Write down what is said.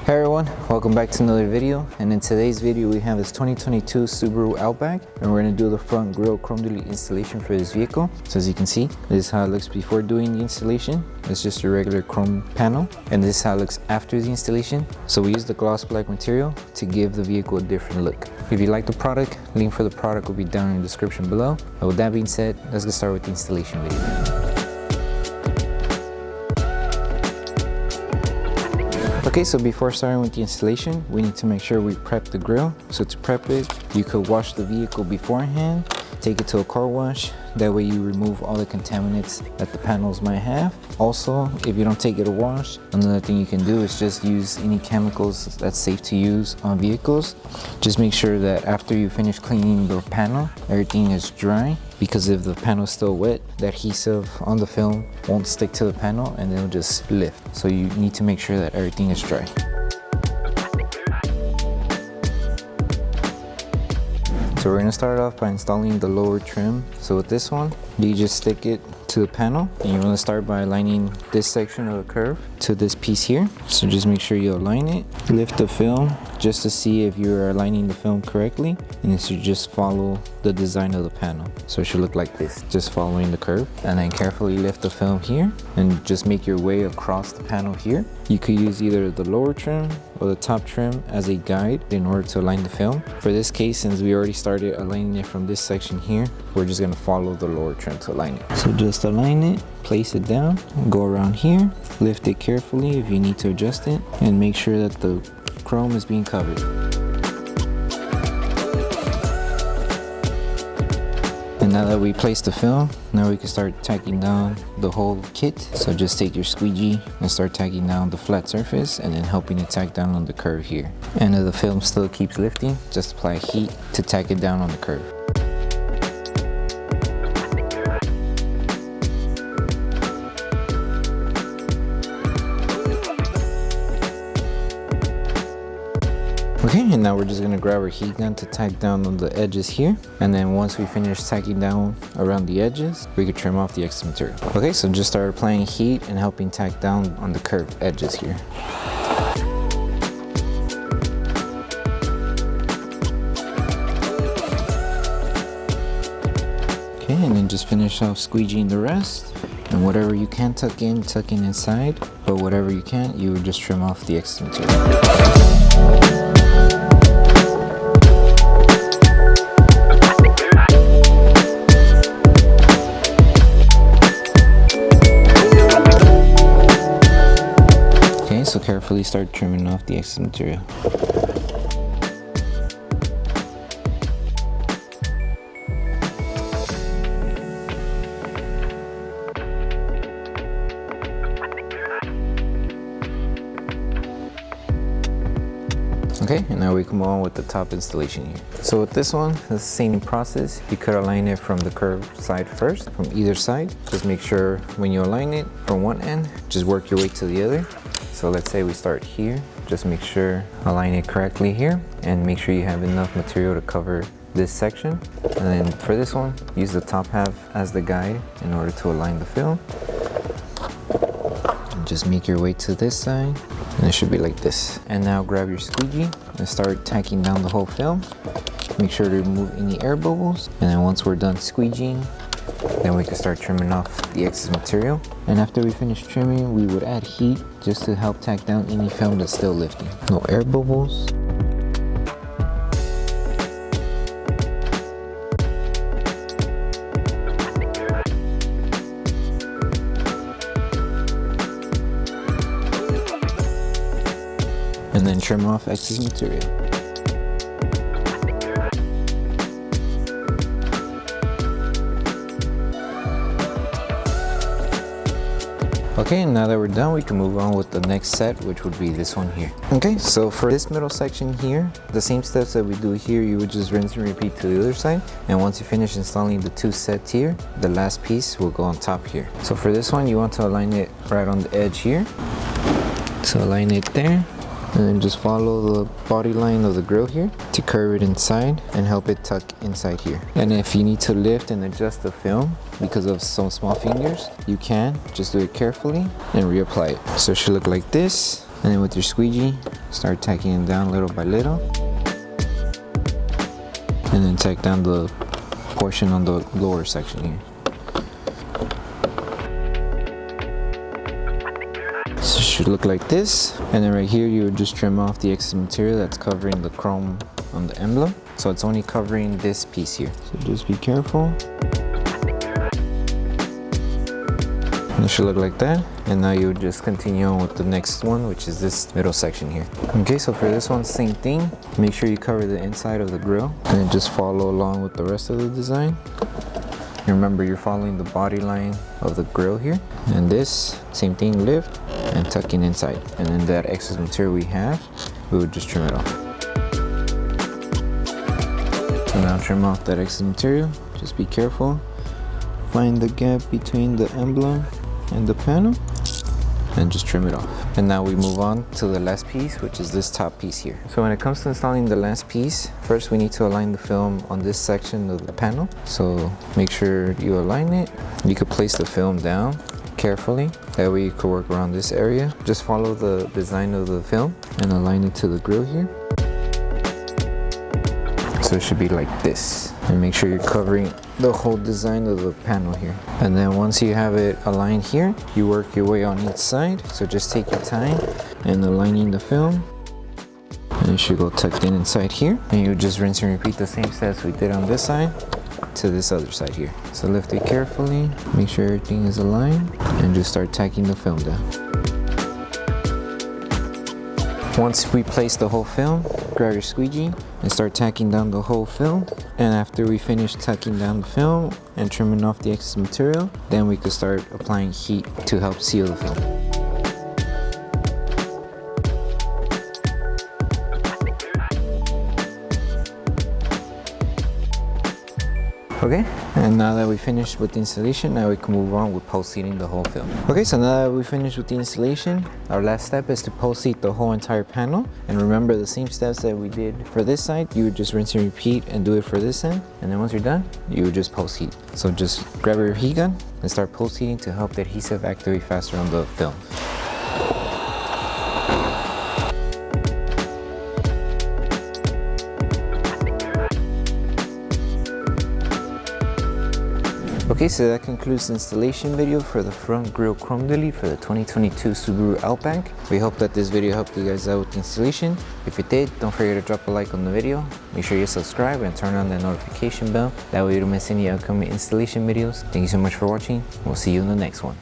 Hey everyone, welcome back to another video, and in today's video we have this 2022 Subaru Outback, and we're going to do the front grille chrome delete installation for this vehicle. So as you can see, this is how it looks before doing the installation. It's just a regular chrome panel, and this is how it looks after the installation. So we use the gloss black material to give the vehicle a different look. If you like the product, link for the product will be down in the description below. But with that being said, let's get started with the installation video. Okay, so before starting with the installation, we need to make sure we prep the grille. So to prep it, you could wash the vehicle beforehand, take it to a car wash. That way you remove all the contaminants that the panels might have. Also, if you don't take it to wash, another thing you can do is just use any chemicals that's safe to use on vehicles. Just make sure that after you finish cleaning the panel, everything is dry, because if the panel is still wet, the adhesive on the film won't stick to the panel and it'll just lift. So you need to make sure that everything is dry. So we're going to start off by installing the lower trim. So with this one, you just stick it to the panel, and you want to start by aligning this section of the curve to this piece here. So just make sure you align it, lift the film just to see if you're aligning the film correctly, and this should just follow the design of the panel. So it should look like this, just following the curve, and then carefully lift the film here and just make your way across the panel here. You could use either the lower trim or the top trim as a guide in order to align the film. For this case, since we already started aligning it from this section here, we're just going to follow the lower trim to align it. So just align it, place it down, go around here, lift it carefully if you need to adjust it, and make sure that the chrome is being covered. And now that we placed the film, now we can start tacking down the whole kit. So just take your squeegee and start tacking down the flat surface, and then helping it tack down on the curve here. And if the film still keeps lifting, just apply heat to tack it down on the curve. Okay, and now we're just going to grab our heat gun to tack down on the edges here, and then once we finish tacking down around the edges, we could trim off the excess material. Okay, so just start applying heat and helping tack down on the curved edges here. Okay, and then just finish off squeegeeing the rest. And whatever you can tuck in inside, but whatever you can't, you would just trim off the excess material. Okay, so carefully start trimming off the excess material. Okay, and now we come on with the top installation here. So with this one, it's the same process. You could align it from the curved side first, from either side. Just make sure when you align it from one end, just work your way to the other. So let's say we start here, just make sure align it correctly here, and make sure you have enough material to cover this section. And then for this one, use the top half as the guide in order to align the film. And just make your way to this side, and it should be like this. And now grab your squeegee and start tacking down the whole film. Make sure to remove any air bubbles, and then once we're done squeegeeing, then we can start trimming off the excess material. And after we finish trimming, we would add heat just to help tack down any film that's still lifting. No air bubbles. And then trim off excess material. Okay, now that we're done, we can move on with the next set, which would be this one here. Okay, so for this middle section here, the same steps that we do here, you would just rinse and repeat to the other side. And once you finish installing the two sets here, the last piece will go on top here. So for this one, you want to align it right on the edge here. So align it there, and then just follow the body line of the grille here to curve it inside and help it tuck inside here. And if you need to lift and adjust the film because of some small fingers, you can just do it carefully and reapply it. So it should look like this. And then with your squeegee, start tacking it down little by little. And then tack down the portion on the lower section here. So it should look like this. And then right here, you would just trim off the excess material that's covering the chrome on the emblem. So it's only covering this piece here. So just be careful. And it should look like that. And now you would just continue on with the next one, which is this middle section here. Okay, so for this one, same thing. Make sure you cover the inside of the grille and then just follow along with the rest of the design. Remember, you're following the body line of the grille here. And this, same thing, lift and tuck in inside. And then that excess material we have, we would just trim it off. So now trim off that excess material. Just be careful. Find the gap between the emblem and the panel and just trim it off. And now we move on to the last piece, which is this top piece here. So when it comes to installing the last piece, first we need to align the film on this section of the panel. So make sure you align it. You could place the film down carefully. That way you could work around this area. Just follow the design of the film and align it to the grille here. So it should be like this. And make sure you're covering the whole design of the panel here. And then once you have it aligned here, you work your way on each side. So just take your time and aligning the film. And it should go tucked in inside here. And you just rinse and repeat the same steps we did on this side to this other side here. So lift it carefully, make sure everything is aligned, and just start tacking the film down. Once we place the whole film, grab your squeegee and start tacking down the whole film. And after we finish tacking down the film and trimming off the excess material, then we could start applying heat to help seal the film. Okay, and now that we finished with the installation, now we can move on with post-heating the whole film. Okay, so now that we finished with the installation, our last step is to post-heat the whole entire panel. And remember the same steps that we did for this side, you would just rinse and repeat and do it for this end. And then once you're done, you would just post-heat. So just grab your heat gun and start post-heating to help the adhesive activate faster on the film. Okay, so that concludes the installation video for the front grille chrome delete for the 2022 Subaru Outback. We hope that this video helped you guys out with the installation. If it did, don't forget to drop a like on the video. Make sure you subscribe and turn on the notification bell. That way you don't miss any upcoming installation videos. Thank you so much for watching. We'll see you in the next one.